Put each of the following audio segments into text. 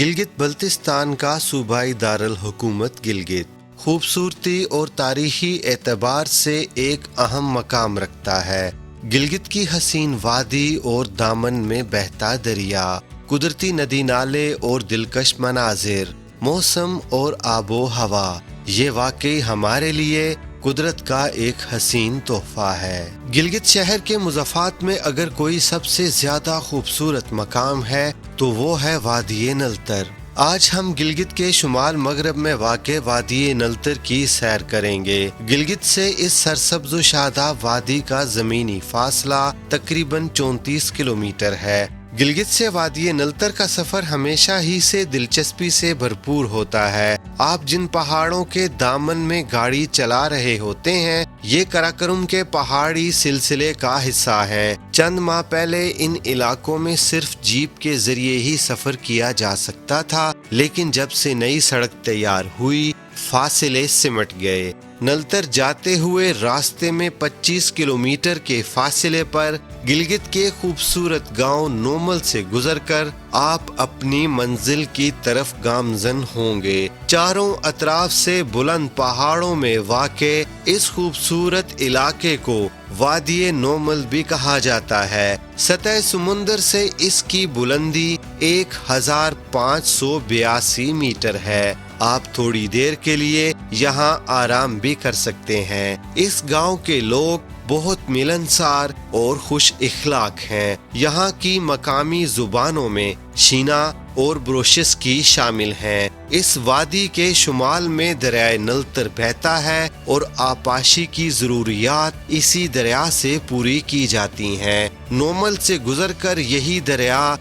गिलगित बल्तिस्तान का सूबाई दारुल हुकूमत गिलगित खूबसूरती और तारीखी एतबार से एक अहम मकाम रखता है। गिलगित की हसीन वादी और दामन में बहता दरिया, कुदरती नदी नाले और दिलकश मनाजिर, मौसम और आबो हवा, ये वाकई हमारे लिए कुदरत का एक हसीन तोहफा है। गिलगित शहर के मुज़फ़्फ़ात में अगर कोई सबसे ज्यादा खूबसूरत मकाम है तो वो है वादी नलतर। आज हम गिलगित के शुमाल मगरब में वाक़े वादी नलतर की सैर करेंगे। गिलगित से इस सरसब्ज़ व शादाब वादी का ज़मीनी फासला तकरीबन 34 किलोमीटर है। गिलगित से वादी नलतर का सफर हमेशा ही से दिलचस्पी से भरपूर होता है। आप जिन पहाड़ों के दामन में गाड़ी चला रहे होते हैं, ये कराकोरम के पहाड़ी सिलसिले का हिस्सा है। चंद माह पहले इन इलाकों में सिर्फ जीप के जरिए ही सफर किया जा सकता था, लेकिन जब से नई सड़क तैयार हुई फासले सिमट गए। नलतर जाते हुए रास्ते में 25 किलोमीटर के फासले पर गिलगित के खूबसूरत गांव नोमल से गुजरकर आप अपनी मंजिल की तरफ गामजन होंगे। चारों अतराफ से बुलंद पहाड़ों में वाक़े इस खूबसूरत इलाके को वादी नोमल भी कहा जाता है। सतह समुंदर से इसकी बुलंदी 1582 मीटर है। आप थोड़ी देर के लिए यहाँ आराम भी कर सकते हैं। इस गांव के लोग बहुत मिलनसार और खुश इखलाक हैं। यहाँ की मकामी जुबानों में शीना और ब्रोशिस की शामिल हैं। इस वादी के शुमाल में दरिया नलतर बहता है और आपाशी की जरूरियात इसी दरिया से पूरी की जाती हैं। नोमल से गुजरकर यही दरिया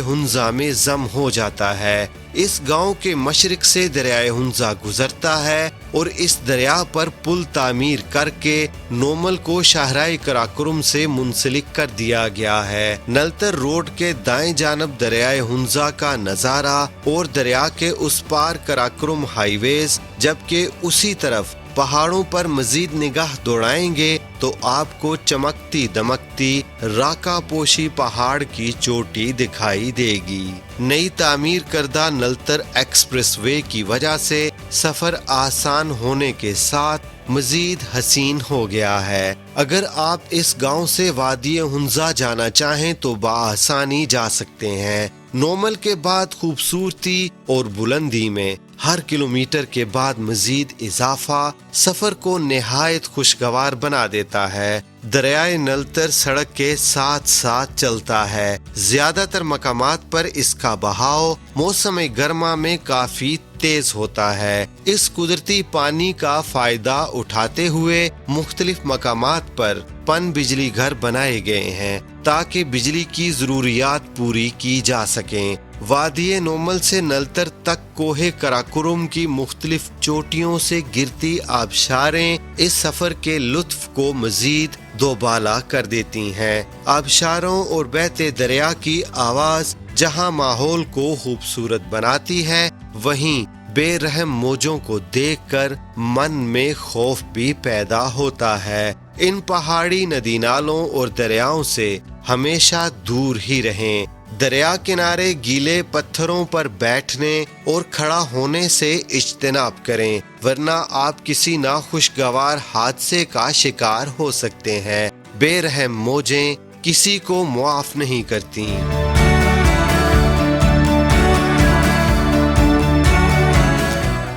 हुंजा में जम हो जाता है। इस गांव के मशरिक से दरिया हुंजा गुजरता है और इस दरिया पर पुल तामीर करके नोमल को शाहराए कराकोरम से मुंसलिक कर दिया गया है। नलतर रोड के दाएं जानब दरिया हुंजा का नजारा और दरिया के उस पार कराकोरम हाईवेज, जबकि उसी तरफ पहाड़ों पर मजीद निगाह दौड़ाएंगे तो आपको चमकती दमकती राका पोशी पहाड़ की चोटी दिखाई देगी। नई तामीर करदा नलतर एक्सप्रेसवे की वजह से सफर आसान होने के साथ मजीद हसीन हो गया है। अगर आप इस गांव से वादी हुंजा जाना चाहें तो बआसानी जा सकते हैं। नोमल के बाद खूबसूरती और बुलंदी में हर किलोमीटर के बाद मजीद इजाफा सफर को निहायत खुशगवार बना देता है। दरिया नलतर सड़क के साथ साथ चलता है। ज्यादातर मकामात पर इसका बहाव मौसम गर्मा में काफी तेज होता है। इस कुदरती पानी का फायदा उठाते हुए मुख्तलिफ मकामात पर पन बिजली घर बनाए गए हैं ताकि बिजली की जरूरियात पूरी की जा सकें। वादी नोमल से नलतर तक कोहे कराकोरम की मुख्तलिफ चोटियों से गिरती आबशारें इस सफर के लुत्फ को मजीद दोबाला कर देती हैं। आबशारों और बहते दरिया की आवाज जहां माहौल को खूबसूरत बनाती है, वहीं बेरहम मौजों को देखकर मन में खौफ भी पैदा होता है। इन पहाड़ी नदी नालों और दरियाओं से हमेशा दूर ही रहें। दरिया किनारे गीले पत्थरों पर बैठने और खड़ा होने से इज्तनाब करें, वरना आप किसी नाखुशगवार हादसे का शिकार हो सकते हैं। बेरहम मौजें किसी को मुआफ नहीं करती।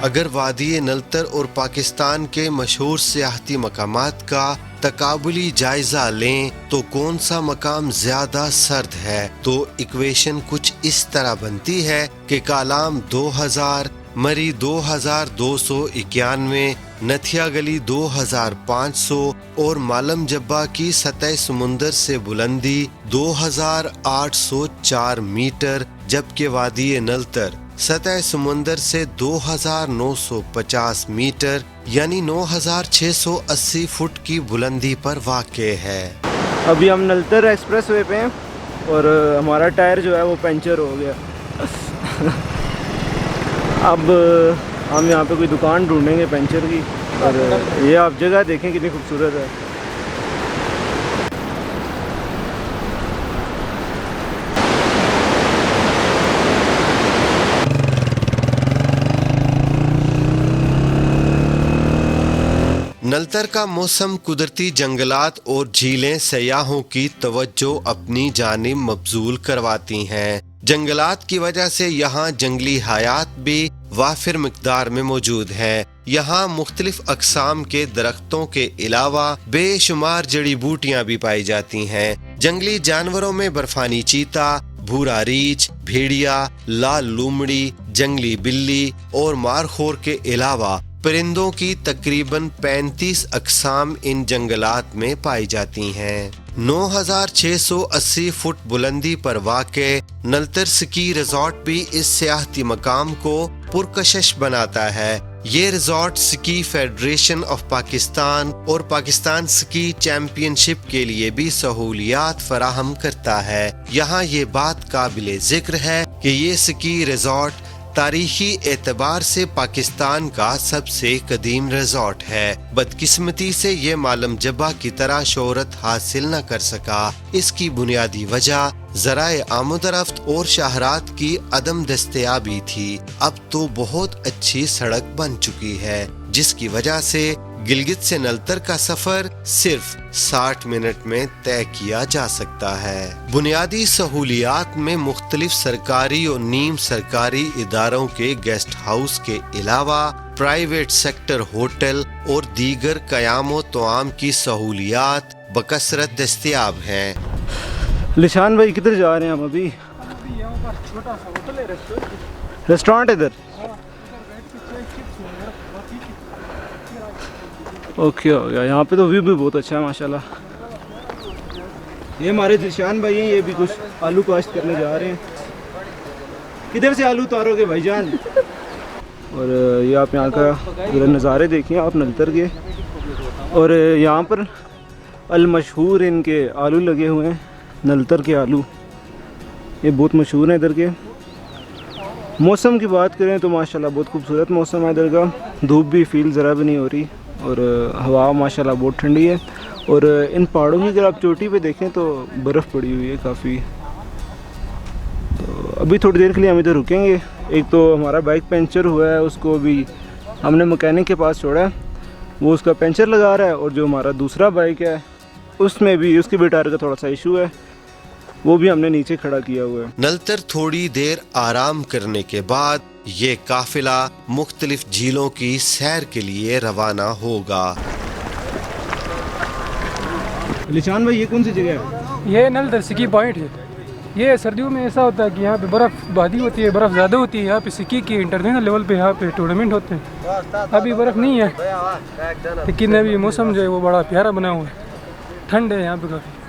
अगर वादी नलतर और पाकिस्तान के मशहूर सियाहती मकामात का तकाबुली जायजा लें तो कौन सा मकाम ज्यादा सर्द है, तो इक्वेशन कुछ इस तरह बनती है कि कालाम 2000, मरी 2291, नथिया गली 2500 और मालम जब्बा की सतह समुंदर से बुलंदी 2804 मीटर, जबकि वादी नलतर सतह समुंदर से 2950 मीटर यानी 9680 फुट की बुलंदी पर वाक़े है। अभी हम नलतर एक्सप्रेसवे पे हैं और हमारा टायर जो है वो पंचर हो गया। अब हम यहाँ पे कोई दुकान ढूंढेंगे पंचर की, और ये आप जगह देखें कितनी खूबसूरत है। नलतर का मौसम कुदरती जंगलात और झीलें सयाहों की तवज्जो अपनी जानिब मबजूल करवाती हैं। जंगलात की वजह से यहाँ जंगली हयात भी वाफिर मिकदार में मौजूद है। यहाँ मुख्तलिफ अकसाम के दरख्तों के अलावा बेशुमार जड़ी बूटियाँ भी पाई जाती हैं। जंगली जानवरों में बर्फानी चीता, भूरा रीछ, भेड़िया, लाल लूमड़ी, जंगली बिल्ली और मारखोर के अलावा परिंदों की तकरीबन 35 अकसाम इन जंगलात में पाई जाती हैं। 9,680 फुट बुलंदी पर वाक़े नलतर स्की रिजॉर्ट भी इस सियाहती मकाम को पुरकशिश बनाता है। ये resort ski federation of Pakistan और पाकिस्तान स्की चैंपियनशिप के लिए भी सहूलियात फराहम करता है। यहाँ ये बात काबिले जिक्र है कि ये स्की रिजॉर्ट तारीखी एतबार से पाकिस्तान का सबसे कदीम रिजॉर्ट है। बदकिस्मती से ये मालम जब्बा की तरह शोहरत हासिल न कर सका। इसकी बुनियादी वजह ज़राए आमदरफ्त और शाहरात की अदम दस्तयाबी थी। अब तो बहुत अच्छी सड़क बन चुकी है, जिसकी वजह से गिलगित से नलतर का सफर सिर्फ 60 मिनट में तय किया जा सकता है। बुनियादी सहूलियात में मुख्तलिफ सरकारी और नीम सरकारी इदारों के गेस्ट हाउस के अलावा प्राइवेट सेक्टर होटल और दीगर क़याम तोआम की सहूलियात बकसरत दस्तयाब हैं। लिशान भाई किधर जा रहे हैं हम अभी? छोटा सा होटल है, रेस्टोरेंट इधर। ओके हो गया। यहाँ पे तो व्यू भी बहुत अच्छा है माशाल्लाह। ये हमारे दिलशान भाई हैं, ये भी कुछ आलू काश्त करने जा रहे हैं। किधर से आलू उतारोगे भाईजान? और ये आप यहाँ का पूरा नज़ारे देखिए आप नलतर के। और यहाँ पर अलमशहूर इनके आलू लगे हुए हैं, नलतर के आलू, ये बहुत मशहूर हैं इधर के। मौसम की बात करें तो माशाल्लाह बहुत खूबसूरत मौसम है इधर का। धूप भी फील ज़रा भी नहीं हो रही और हवा माशाल्लाह बहुत ठंडी है। और इन पहाड़ों की अगर आप चोटी पे देखें तो बर्फ़ पड़ी हुई है काफ़ी। तो अभी थोड़ी देर के लिए हम इधर रुकेंगे। एक तो हमारा बाइक पंचर हुआ है, उसको अभी हमने मैकेनिक के पास छोड़ा है, वो उसका पंचर लगा रहा है। और जो हमारा दूसरा बाइक है उसमें भी उसकी भी टायर का थोड़ा सा इशू है, वो भी हमने नीचे खड़ा किया हुआ है। नलतर थोड़ी देर आराम करने के बाद ये काफिला मुख्तलिफ झीलों की सैर के लिए रवाना होगा। लिशान भाई ये कौन सी जगह है? ये नलतर स्की पॉइंट है। ये सर्दियों में ऐसा होता है कि यहाँ पे बर्फ़बादी होती है, बर्फ़ ज़्यादा होती है। यहाँ पे स्की के इंटरनेशनल लेवल पे यहाँ पे टूर्नामेंट होते हैं। अभी बर्फ़ नहीं है, लेकिन अभी मौसम जो है वो बड़ा प्यारा बना हुआ है, ठंड है यहाँ पे काफ़ी।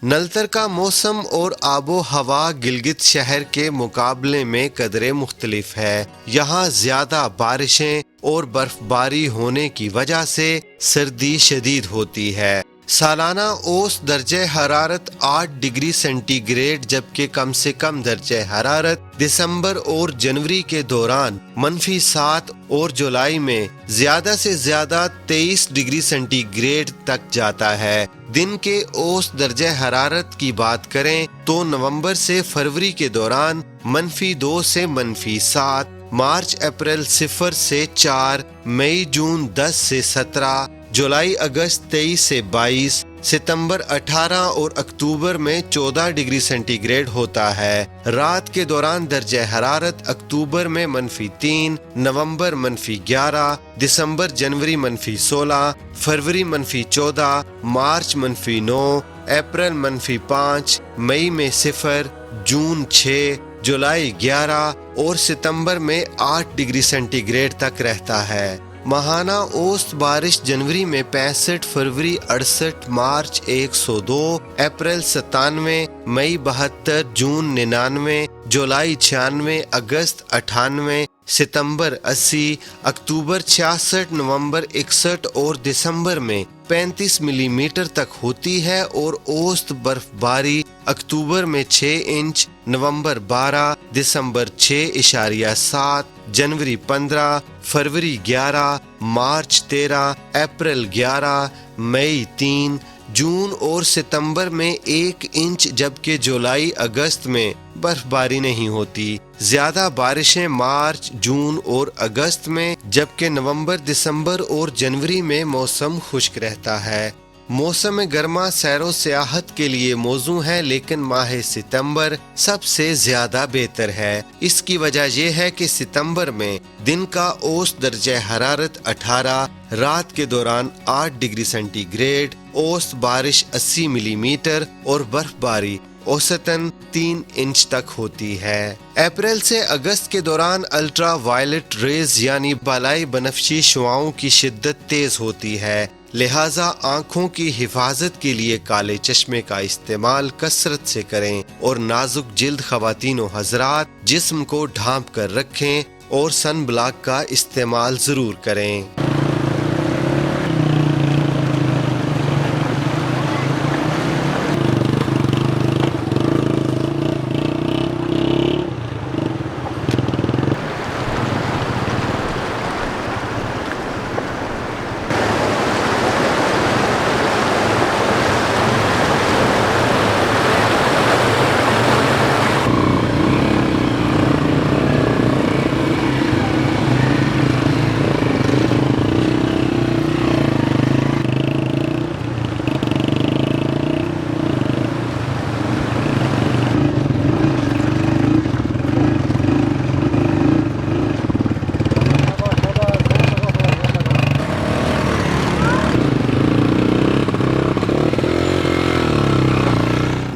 नलतर का मौसम और आबो हवा गिलगित शहर के मुकाबले में कदरे मुख्तलिफ है। यहाँ ज्यादा बारिशें और बर्फबारी होने की वजह से सर्दी शदीद होती है। सालाना औसत दर्जे हरारत 8 डिग्री सेंटीग्रेड, जबकि कम से कम दर्जे हरारत दिसंबर और जनवरी के दौरान -7 और जुलाई में ज्यादा से ज्यादा 23 डिग्री सेंटीग्रेड तक जाता है। दिन के औसत दर्जे हरारत की बात करें तो नवंबर से फरवरी के दौरान -2 से -7, मार्च अप्रैल 0 से 4, मई जून 10 से 17, जुलाई अगस्त 23 से 22, सितंबर 18 और अक्टूबर में 14 डिग्री सेंटीग्रेड होता है। रात के दौरान दर्जे हरारत अक्टूबर में -3, नवंबर -11, दिसंबर जनवरी -16, फरवरी -14, मार्च -9, अप्रैल -5, मई में 0, जून 6, जुलाई 11 और सितंबर में 8 डिग्री सेंटीग्रेड तक रहता है। माहाना औसत बारिश जनवरी में 65, फरवरी 68, मार्च 102, अप्रैल 97, मई 72, जून 99, जुलाई 96, अगस्त 98, सितंबर 80, अक्टूबर 66, नवंबर 61 और दिसंबर में 35 मिलीमीटर तक होती है। और औसत बर्फबारी अक्टूबर में 6 इंच, नवंबर 12, दिसंबर 6.7, जनवरी 15, फरवरी 11, मार्च 13, अप्रैल 11, मई 3, जून और सितंबर में 1 इंच, जबकि जुलाई अगस्त में बर्फबारी नहीं होती। ज्यादा बारिशें मार्च, जून और अगस्त में, जबकि नवंबर, दिसंबर और जनवरी में मौसम खुश्क रहता है। मौसम गर्मा सैरो सियाहत के लिए मौजू है, लेकिन माह सितंबर सबसे ज्यादा बेहतर है। इसकी वजह यह है कि सितंबर में दिन का औसत दर्जा हरारत 18, रात के दौरान 8 डिग्री सेंटीग्रेड, औसत बारिश 80 मिलीमीटर और बर्फबारी औसतन 3 इंच तक होती है। अप्रैल से अगस्त के दौरान अल्ट्रा वायलेट रेज यानी बालाई बनफशी शुआओं की शिद्दत तेज होती है, लिहाजा आँखों की हिफाजत के लिए काले चश्मे का इस्तेमाल कसरत से करें और नाजुक जिल्द ख़वातीन व हज़रात जिस्म को ढांप कर रखें और सन ब्लॉक का इस्तेमाल ज़रूर करें।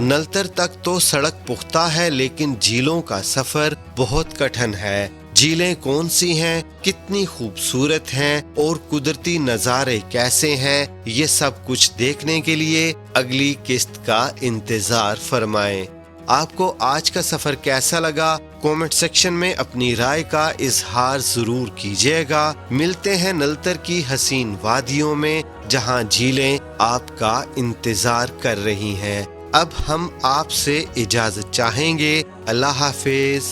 नलतर तक तो सड़क पुख्ता है, लेकिन झीलों का सफर बहुत कठिन है। झीलें कौन सी हैं, कितनी खूबसूरत हैं और कुदरती नज़ारे कैसे हैं, ये सब कुछ देखने के लिए अगली किस्त का इंतजार फरमाएं। आपको आज का सफर कैसा लगा? कमेंट सेक्शन में अपनी राय का इजहार जरूर कीजिएगा। मिलते हैं नलतर की हसीन वादियों में, जहां झीलें आपका इंतजार कर रही हैं। अब हम आपसे इजाजत चाहेंगे। अल्लाह हाफिज।